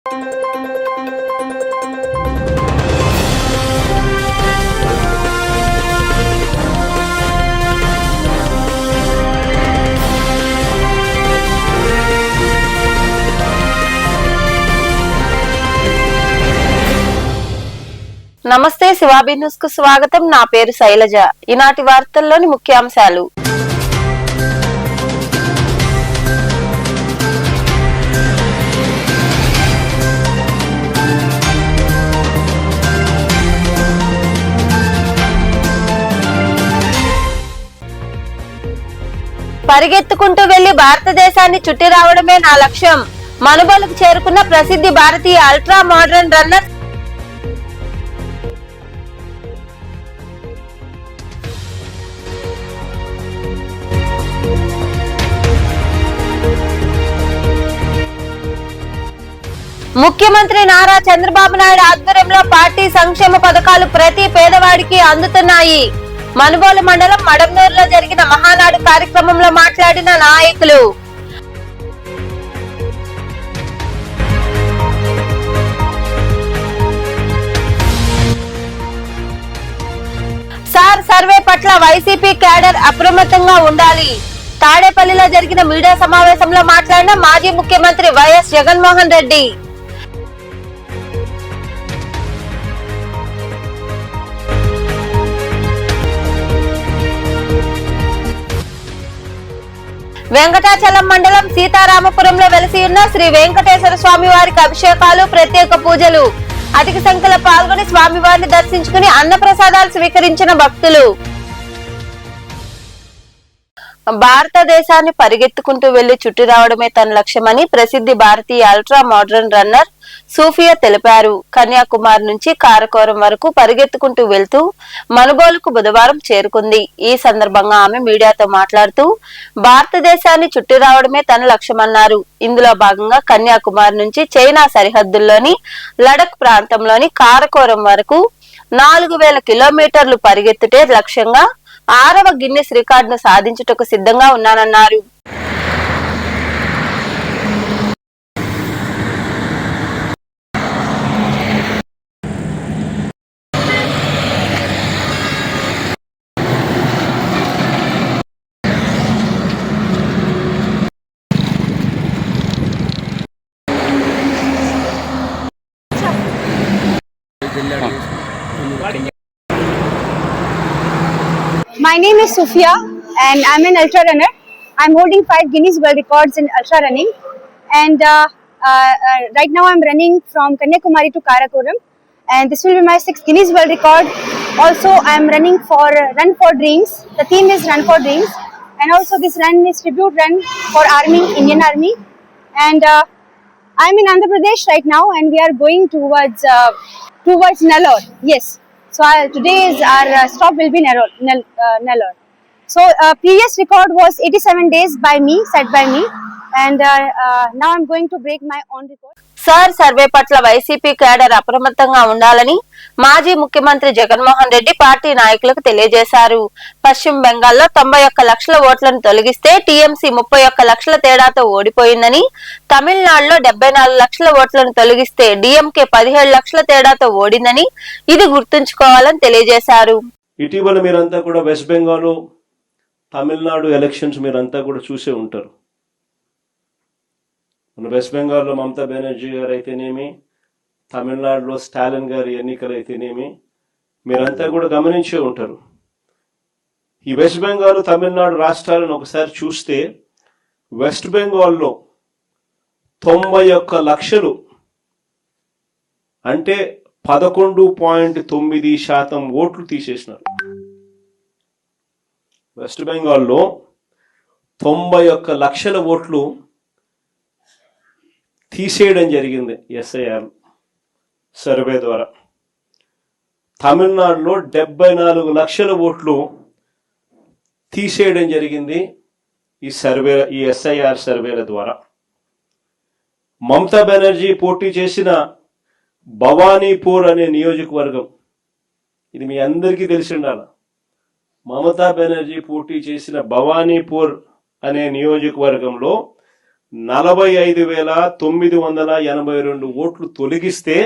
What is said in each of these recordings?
నమస్తే, శివాబీ న్యూస్ కు స్వాగతం. నా పేరు శైలజ. ఈనాటి వార్తల్లోని ముఖ్యాంశాలు. పరిగెత్తుకుంటూ వెళ్లి భారతదేశాన్ని చుట్టి రావడమే నా లక్ష్యం. మనుబోలుకు చేరుకున్న ప్రసిద్ధి భారతీయ అల్ట్రా మోడర్న్ రన్నర్ ముఖ్యమంత్రి నారా చంద్రబాబు నాయుడు ఆధ్వర్యంలో పార్టీ సంక్షేమ పథకాలు ప్రతి పేదవాడికి అందుతున్నాయి. మనుబోలు మండలం మడంనూరులో జరిగిన మహానాడు కార్యక్రమంలో మాట్లాడిన నాయకులు. సార్ సర్వే పట్ల వైసీపీ క్యాడర్ అప్రమత్తంగా ఉండాలి. తాడేపల్లిలో జరిగిన మీడియా సమావేశంలో మాట్లాడిన మాజీ ముఖ్యమంత్రి వైఎస్ జగన్మోహన్ రెడ్డి. వెంకటాచలం మండలం సీతారామపురంలో వెలసి ఉన్న శ్రీ వెంకటేశ్వర స్వామి వారికి అభిషేకాలు, ప్రత్యేక పూజలు. అధిక సంఖ్యలో పాల్గొని స్వామివారిని దర్శించుకుని అన్నప్రసాదాలు స్వీకరించిన భక్తులు. భారతదేశాన్ని పరిగెత్తుకుంటూ వెళ్లి చుట్టి రావడమే తన లక్ష్యమని ప్రసిద్ధి భారతీయ అల్ట్రా మోడర్న్ రన్నర్ సూఫియా తెలిపారు. కన్యాకుమారి నుంచి కారకోరం వరకు పరిగెత్తుకుంటూ వెళ్తూ మనుబోలుకు బుధవారం చేరుకుంది. ఈ సందర్భంగా ఆమె మీడియాతో మాట్లాడుతూ భారతదేశాన్ని చుట్టి రావడమే తన లక్ష్యమన్నారు. ఇందులో భాగంగా కన్యాకుమారి నుంచి చైనా సరిహద్దుల్లోని లడక్ ప్రాంతంలోని కారకోరం వరకు 4000 కిలోమీటర్లు పరిగెత్తుటే లక్ష్యంగా 6వ గిన్నిస్ రికార్డును సాధించుటకు సిద్ధంగా ఉన్నానన్నారు. My name is Sufia and I'm an ultra runner. I'm holding 5 Guinness World Records in ultra running, and right now I'm running from Kanyakumari to Karakoram, and this will be my 6th Guinness World Record. Also, I'm running for Run for Dreams. The theme is Run for Dreams, and also this run is tribute run for Army, Indian Army, and I'm in Andhra Pradesh right now, and we are going towards Nellore. Yes. So today's our stop will be Nellore. So previous record was 87 days set by me, and now I'm going to break my own record. Sir survey పట్ల YCP cadre అప్రమత్తంగా ఉండాలని మాజీ ముఖ్యమంత్రి Jaganmohan Reddy party నాయకులకు తెలియజేశారు. పశ్చిమ బెంగాల్లో 91 లక్షల ఓట్లను తొలగిస్తే టీఎంసీ 31 లక్షల తేడాతో ఓడిపోయిందని, తమిళనాడులో 74 లక్షల ఓట్లను తొలగిస్తే డిఎంకే 17 లక్షల తేడాతో ఓడిందని ఇది గుర్తుంచుకోవాలని తెలియజేశారు. ఇటీవల మీరంతా కూడా వెస్ట్ బెంగాల్, తమిళనాడు ఎలక్షన్స్ మీరంతా కూడా చూసే ఉంటారు. మన వెస్ట్ బెంగాల్లో మమతా బెనర్జీ గారు అయితేనేమి, తమిళనాడులో స్టాలిన్ గారి ఎన్నికలు అయితేనేమి మీరంతా కూడా గమనించే ఉంటారు. ఈ వెస్ట్ బెంగాల్, తమిళనాడు రాష్ట్రాలను ఒకసారి చూస్తే వెస్ట్ బెంగాల్లో 91 లక్షలు అంటే 11.9% ఓట్లు తీసేసినారు. వెస్ట్ బెంగాల్లో 91 లక్షల ఓట్లు తీసేయడం జరిగింది ఎస్ఐఆర్ సర్వే ద్వారా. తమిళనాడులో 74 లక్షల ఓట్లు తీసేయడం జరిగింది ఈ ఎస్ఐఆర్ సర్వేల ద్వారా. మమతా బెనర్జీ పోటీ చేసిన భవానీపూర్ అనే నియోజకవర్గం, ఇది మీ అందరికీ తెలిసి ఉండాలి. మమతా బెనర్జీ పోటీ చేసిన భవానీపూర్ అనే నియోజకవర్గంలో 45,982 ఓట్లు తొలగిస్తే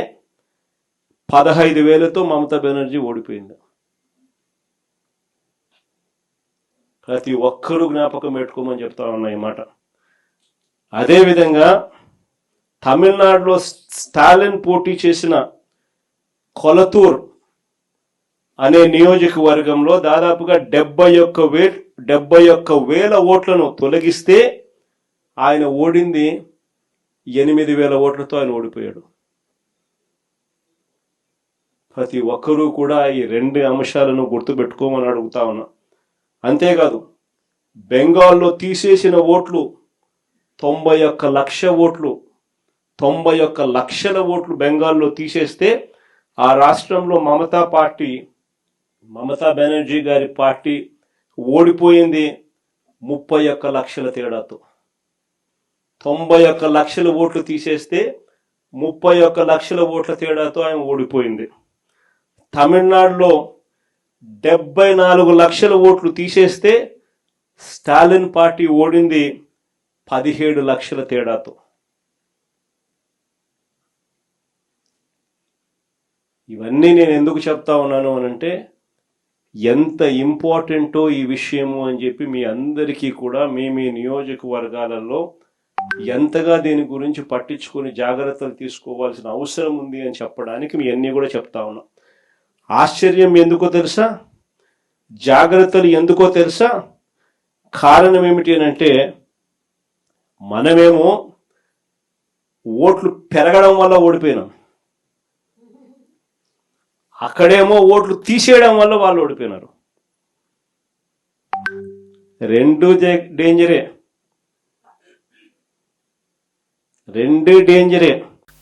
15,000తో మమతా బెనర్జీ ఓడిపోయింది. ప్రతి ఒక్కరూ జ్ఞాపకం పెట్టుకోమని చెప్తా ఉన్నా ఈ మాట. అదేవిధంగా తమిళనాడులో స్టాలిన్ పోటీ చేసిన కొలతూర్ అనే నియోజకవర్గంలో దాదాపుగా 71,000 ఓట్లను తొలగిస్తే ఆయన ఓడింది 8,000 ఓట్లతో ఆయన ఓడిపోయాడు. ప్రతి ఒక్కరూ కూడా ఈ 2 అంశాలను గుర్తుపెట్టుకోమని అడుగుతా ఉన్నా. అంతేకాదు బెంగాల్లో తీసేసిన ఓట్లు 91 లక్షల ఓట్లు, 91 లక్షల ఓట్లు బెంగాల్లో తీసేస్తే ఆ రాష్ట్రంలో మమతా బెనర్జీ గారి పార్టీ ఓడిపోయింది 31 లక్షల తేడాతో. 91 లక్షల ఓట్లు తీసేస్తే 31 లక్షల ఓట్ల తేడాతో ఆయన ఓడిపోయింది. తమిళనాడులో 74 లక్షల ఓట్లు తీసేస్తే స్టాలిన్ పార్టీ ఓడింది 17 లక్షల తేడాతో. ఇవన్నీ నేను ఎందుకు చెప్తా ఉన్నాను అనంటే ఎంత ఇంపార్టెంటో ఈ విషయము అని చెప్పి మీ అందరికీ కూడా మీ నియోజకవర్గాలలో ఎంతగా దీని గురించి పట్టించుకొని జాగ్రత్తలు తీసుకోవాల్సిన అవసరం ఉంది అని చెప్పడానికి మీ అన్నీ కూడా చెప్తా ఉన్నా. ఆశ్చర్యం ఎందుకో తెలుసా, జాగ్రత్తలు ఎందుకో తెలుసా? కారణం ఏమిటి అని అంటే మనమేమో ఓట్లు పెరగడం వల్ల ఓడిపోయినాం, అక్కడేమో ఓట్లు తీసేయడం వల్ల వాళ్ళు ఓడిపోయినారు. రెండు డేంజరే.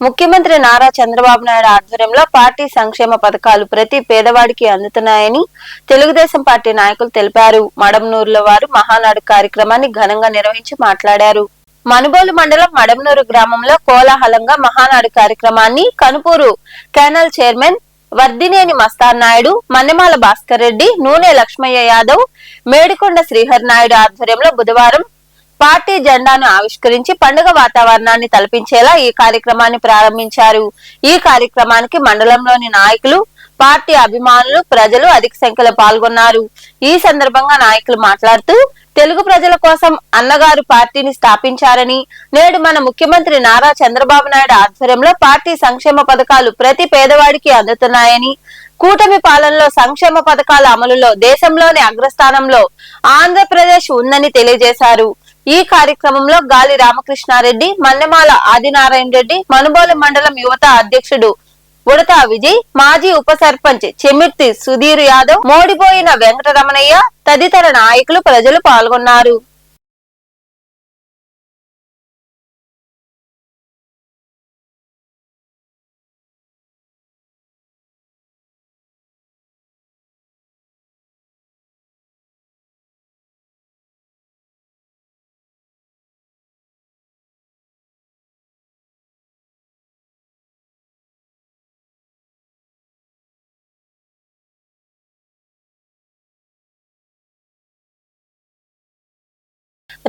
ముఖ్యమంత్రి నారా చంద్రబాబు నాయుడు ఆధ్వర్యంలో పార్టీ సంక్షేమ పథకాలు ప్రతి పేదవాడికి అందుతున్నాయని తెలుగుదేశం పార్టీ నాయకులు తెలిపారు. మడమనూరులో వారు మహానాడు కార్యక్రమాన్ని ఘనంగా నిర్వహించి మాట్లాడారు. మనుబోలు మండలం మడమనూరు గ్రామంలో కోలాహలంగా మహానాడు కార్యక్రమాన్ని కనుపూరు కెనల్ చైర్మన్ వర్ధినేని మస్తాన్ నాయుడు, మన్నెమాల భాస్కర్ రెడ్డి, నూనె లక్ష్మయ్య యాదవ్, మేడికొండ శ్రీహర్ నాయుడు ఆధ్వర్యంలో బుధవారం పార్టీ జెండాను ఆవిష్కరించి పండుగ వాతావరణాన్ని తలపించేలా ఈ కార్యక్రమాన్ని ప్రారంభించారు. ఈ కార్యక్రమానికి మండలంలోని నాయకులు, పార్టీ అభిమానులు, ప్రజలు అధిక సంఖ్యలో పాల్గొన్నారు. ఈ సందర్భంగా నాయకులు మాట్లాడుతూ తెలుగు ప్రజల కోసం అన్నగారు పార్టీని స్థాపించారని, నేడు మన ముఖ్యమంత్రి నారా చంద్రబాబు నాయుడు ఆధ్వర్యంలో పార్టీ సంక్షేమ పథకాలు ప్రతి పేదవాడికి అందుతున్నాయని, కూటమి పాలనలో సంక్షేమ పథకాల అమలులో దేశంలోని అగ్రస్థానంలో ఆంధ్రప్రదేశ్ ఉందని తెలియజేశారు. ఈ కార్యక్రమంలో గాలి రామకృష్ణారెడ్డి, మన్నెమాల ఆదినారాయణ రెడ్డి, మనుబోలు మండలం యువత అధ్యక్షుడు ఉడతా విజయ్, మాజీ ఉప సర్పంచ్ చెమిర్తి సుధీర్ యాదవ్, మోడిపోయిన వెంకటరమణయ్య తదితర నాయకులు, ప్రజలు పాల్గొన్నారు.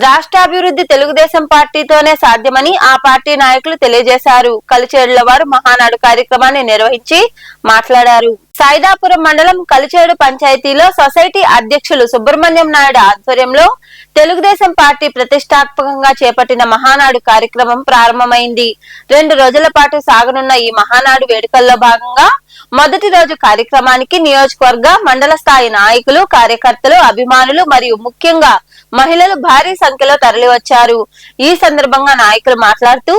రాష్ట్రాభివృద్ధి తెలుగుదేశం పార్టీతోనే సాధ్యమని ఆ పార్టీ నాయకులు తెలియజేశారు. కలిచేడుల వారు మహానాడు కార్యక్రమాన్ని నిర్వహించి మాట్లాడారు. సైదాపురం మండలం కలిచేడు పంచాయతీలో సొసైటీ అధ్యక్షులు సుబ్రహ్మణ్యం నాయుడు ఆధ్వర్యంలో తెలుగుదేశం పార్టీ ప్రతిష్టాత్మకంగా చేపట్టిన మహానాడు కార్యక్రమం ప్రారంభమైంది. 2 రోజుల పాటు సాగనున్న ఈ మహానాడు వేడుకల్లో భాగంగా మొదటి రోజు కార్యక్రమానికి నియోజకవర్గ, మండల స్థాయి నాయకులు, కార్యకర్తలు, అభిమానులు మరియు ముఖ్యంగా మహిళలు భారీ సంఖ్యలో తరలివచ్చారు. ఈ సందర్భంగా నాయకులు మాట్లాడుతూ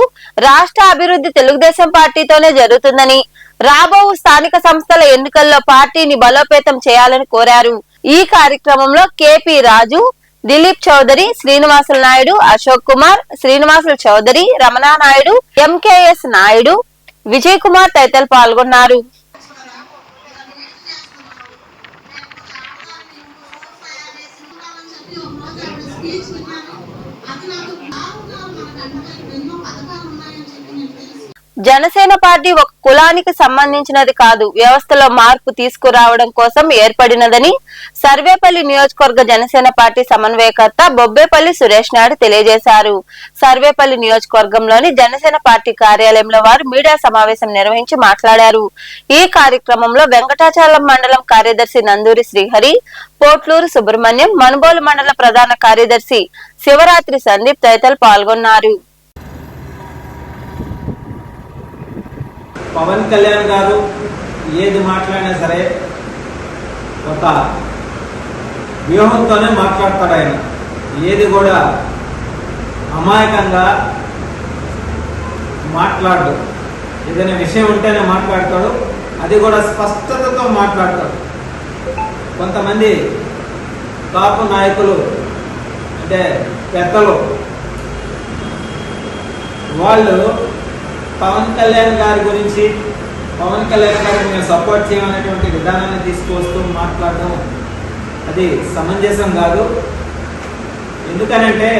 రాష్ట్ర అభివృద్ధి తెలుగుదేశం పార్టీతోనే జరుగుతుందని, రాబో స్థానిక సంస్థల ఎన్నికల్లో పార్టీని బలోపేతం చేయాలని కోరారు. ఈ కార్యక్రమంలో కేపీ రాజు, దిలీప్ చౌదరి, శ్రీనివాసులు నాయుడు, అశోక్ కుమార్, శ్రీనివాసులు చౌదరి, రమణా నాయుడు, ఎంకేఎస్ నాయుడు, విజయ్ కుమార్ తదితరులు పాల్గొన్నారు. జనసేన పార్టీ ఒక కులానికి సంబంధించినది కాదు, వ్యవస్థలో మార్పు తీసుకురావడం కోసం ఏర్పడినదని సర్వేపల్లి నియోజకవర్గ జనసేన పార్టీ సమన్వయకర్త బొబ్బేపల్లి సురేష్ నాయుడు తెలియజేశారు. సర్వేపల్లి నియోజకవర్గంలోని జనసేన పార్టీ కార్యాలయంలో వారు మీడియా సమావేశం నిర్వహించి మాట్లాడారు. ఈ కార్యక్రమంలో వెంకటాచలం మండలం కార్యదర్శి నందూరి శ్రీహరి, పోట్లూరు సుబ్రహ్మణ్యం, మనుబోలు మండల ప్రధాన కార్యదర్శి శివరాత్రి సందీప్ తదితరులు పాల్గొన్నారు. పవన్ కళ్యాణ్ గారు ఏది మాట్లాడినా సరే ఒక వ్యూహంతోనే మాట్లాడతాడు. ఆయన ఏది కూడా అమాయకంగా మాట్లాడు. ఏదైనా విషయం ఉంటేనే మాట్లాడతాడు, అది కూడా స్పష్టతతో మాట్లాడతాడు. కొంతమంది టాప్ నాయకులు అంటే పెద్దలు వాళ్ళు పవన్ కళ్యాణ్ గారి గురించి, పవన్ కళ్యాణ్ గారికి మేము సపోర్ట్ చేయమనేటువంటి విధానాన్ని తీసుకొస్తూ మాట్లాడడం అది సమంజసం కాదు. ఎందుకనంటే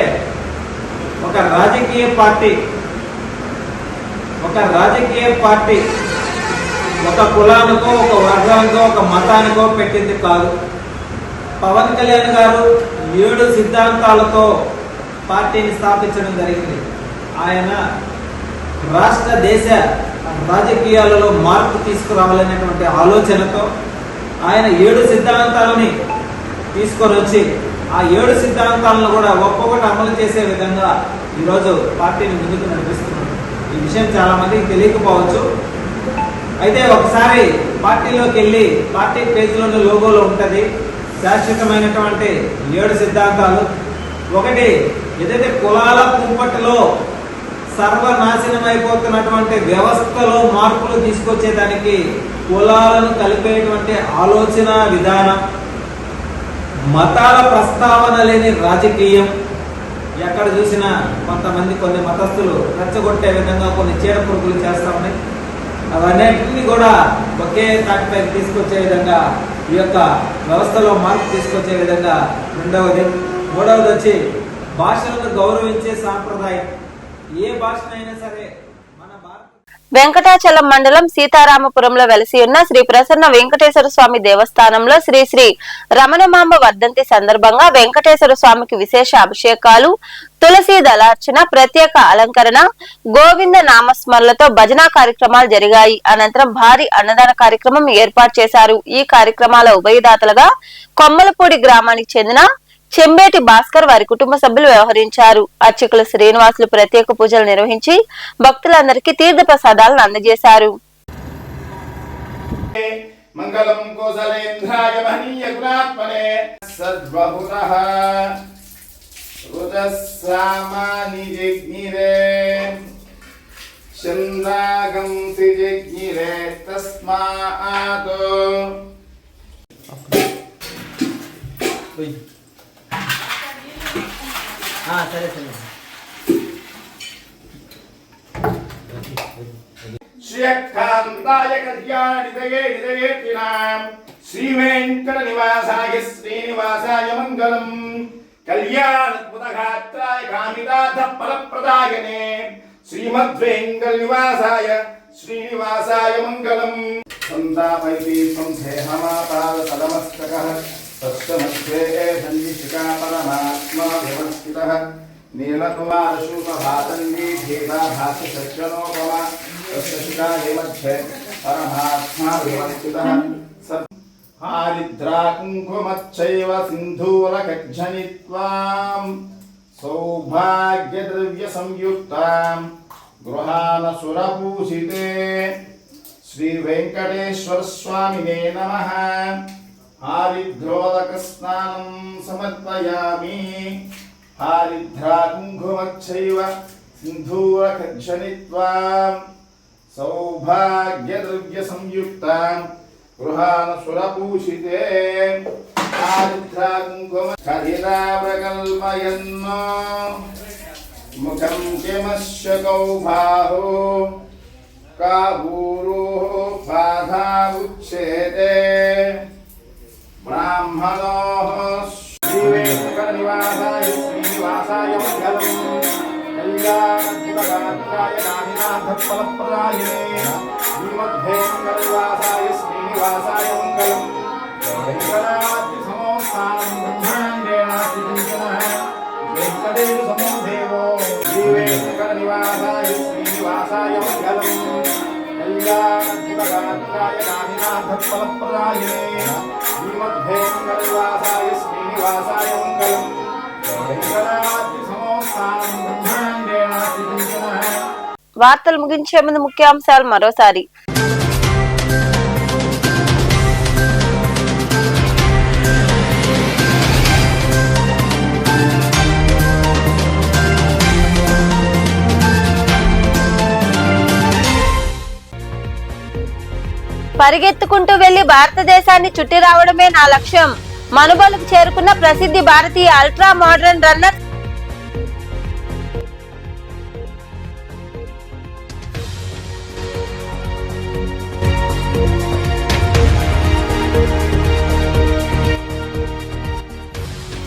ఒక రాజకీయ పార్టీ ఒక కులానికో, ఒక వర్గానికో, ఒక మతానికో పెట్టింది కాదు. పవన్ కళ్యాణ్ గారు 7 సిద్ధాంతాలతో పార్టీని స్థాపించడం జరిగింది. ఆయన రాష్ట్ర దేశ రాజకీయాలలో మార్పు తీసుకురావాలనేటువంటి ఆలోచనతో ఆయన 7 సిద్ధాంతాలని తీసుకొని వచ్చి ఆ 7 సిద్ధాంతాలను కూడా ఒక్కొక్కటి అమలు చేసే విధంగా ఈరోజు పార్టీని ముందుకు నడిపిస్తున్నారు. ఈ విషయం చాలా మందికి తెలియకపోవచ్చు. అయితే ఒకసారి పార్టీలోకి వెళ్ళి పార్టీ పేజీలోని లోగోలో ఉంటుంది శాశ్వతమైనటువంటి 7 సిద్ధాంతాలు. ఒకటి, ఏదైతే కులాల కుంపటిలో సర్వనాశనం అయిపోతున్నటువంటి వ్యవస్థలో మార్పులు తీసుకొచ్చేదానికి కులాలను కలిపేటువంటి ఆలోచన విధానం, మతాల ప్రస్తావన లేని రాజకీయం. ఎక్కడ చూసినా కొన్ని మతస్థులు రెచ్చగొట్టే విధంగా కొన్ని చీడ పురుగులు చేస్తా ఉన్నాయి. అవన్నిటిని కూడా ఒకే తాటిపై తీసుకొచ్చే విధంగా ఈ యొక్క వ్యవస్థలో మార్పు తీసుకొచ్చే విధంగా రెండవది. మూడవది వచ్చి భాషలను గౌరవించే సాంప్రదాయం. ఏ భాషనైనా సరే మన వెంకటాచలం మండలం సీతారామపురంలో వెలసి ఉన్న శ్రీ ప్రసన్న వెంకటేశ్వర స్వామి దేవస్థానంలో శ్రీ శ్రీ రమణమాంబ వర్ధంతి సందర్భంగా వెంకటేశ్వర స్వామికి విశేష అభిషేకాలు, తులసి దళార్చన, ప్రత్యేక అలంకరణ, గోవింద నామస్మరణలతో భజనా కార్యక్రమాలు జరిగాయి. అనంతరం భారీ అన్నదాన కార్యక్రమం ఏర్పాటు చేశారు. ఈ కార్యక్రమాల ఉభయదాతలుగా కొమ్మలపూడి గ్రామానికి చెందిన చెంబేటి భాస్కర్ వారి కుటుంబ సభ్యులు వ్యవహరించారు. అర్చకులు శ్రీనివాసులు ప్రత్యేక పూజలు నిర్వహించి భక్తులందరికీ తీర్థ ప్రసాదాలను అందజేశారు. మంగళం కోసలేంద్రాయ మహనీయ గుణాత్మనే సద్బహుతః రుదస్సామాని జిగ్నిరే చందాగం సిజిగ్నిరే తస్మాత్ సరే. శ్రీకాంతాయ కళ్యాణిదయేతినాం శ్రీ వెంకట నివాసాయ శ్రీనివాసాయ మంగళం కళ్యాణద్భుతగాత్రాయ కామితార్థ ఫలప్రదాయనే శ్రీమద్వేంకట నివాసాయ శ్రీనివాసాయ మంగళం. సందాపైతి సంసేహమాపాద సదమస్తకః తస్మద్వే సన్నిశికా పరమాత్మా వివస్థితః నీలకుమారశూలభాతంగీ భేదాభాసి సజ్జనోపమా తస్శిఖాయ మధ్యే పరమాత్మా వివస్థితః హారిద్రా కుంకుమచ్చైవ సింధూరకజ్జనిత్వాం సౌభాగ్యద్రవ్య సంయుక్తాం గృహాన సురపూషితే శ్రీ వెంకటేశ్వర స్వామినే నమః. హారిద్రోదక స్నానం సమర్పయామి. హారిద్రా కుంకుమచ్చైవ సింధూరకజ్జనిత్వాం సౌభాగ్యద్రవ్య సంయుక్తాం గృహాన సురపూషితే హారిద్రా కుంకుమ కరిదావ్రకల్పయన్నో ముఖం కిమస్య కౌబాహో కాబూరో బాధా ఉచ్ఛేదే బ్రాహ్మణో శ్రీ వెంకట నివాసాయ శ్రీనివాసాయ మంగళం కళ్యాణ దివగాత్రాయ నామినాథ ఫలప్రదాయనే శ్రీమద్భేంకరనివాసాయ శ్రీనివాసాయ మంగళం వెంకటాద్రి సమోస్థానం బ్రహ్మాండేనాస్తికించనః వెంకటేశ సమో దేవో శ్రీవేంకటనివాసాయ శ్రీనివాసాయ మంగళం కళ్యాణదివగాత్రాయ నామినాథ ఫలప్రదాయనే శ్రీమద్భేంకరనివాసాయ శ్రీనివాసాయ మంగళం వెంకటాద్రి సమోస్థానం బ్రహ్మాండేనాస్తికించనః. వార్తలు ముగించే ముందు ముఖ్యాంశాలు మరోసారి. పరిగెత్తుకుంటూ వెళ్లి భారతదేశాన్ని చుట్టి రావడమే నా లక్ష్యం. మనుబోలుకు చేరుకున్న ప్రసిద్ధి భారతీయ అల్ట్రా మోడర్న్ రన్నర్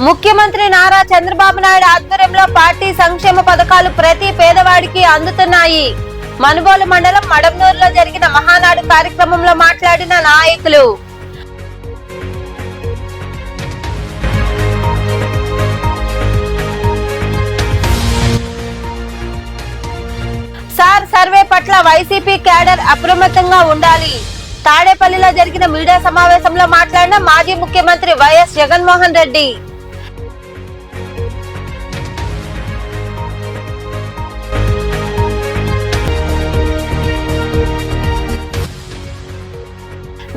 ముఖ్యమంత్రి నారా చంద్రబాబు నాయుడు ఆధ్వర్యంలో పార్టీ సంక్షేమ పథకాలు ప్రతి పేదవాడికి అందుతున్నాయి. మనుబోలు మండలం మడమనూరులో జరిగిన మహానాడు కార్యక్రమంలో మాట్లాడిన నాయకులు. సార్ సర్వే పట్ల వైసీపీ క్యాడర్ అప్రమత్తంగా ఉండాలి. తాడేపల్లిలో జరిగిన మీడియా సమావేశంలో మాట్లాడిన మాజీ ముఖ్యమంత్రి వైఎస్ జగన్మోహన్ రెడ్డి.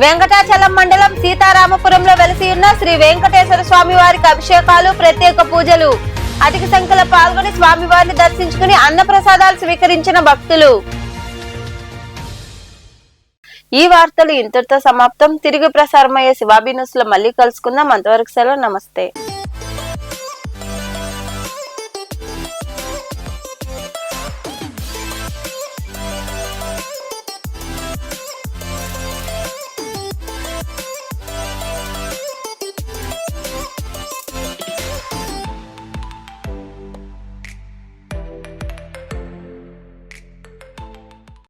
వెంకటాచలం మండలం సీతారామపురంలో వెలసి ఉన్న శ్రీ వెంకటేశ్వర స్వామి వారికి అభిషేకాలు, ప్రత్యేక పూజలు. అధిక సంఖ్యలో పాల్గొని స్వామివారిని దర్శించుకుని అన్నప్రసాదాలు స్వీకరించిన భక్తులు. ఈ వార్తలు ఇంతటితో సమాప్తం. తిరిగి ప్రసారమయ్యే శివాబీ న్యూస్ లో మళ్ళీ కలుసుకుందాం. అంతవరకు సెలవు. నమస్తే.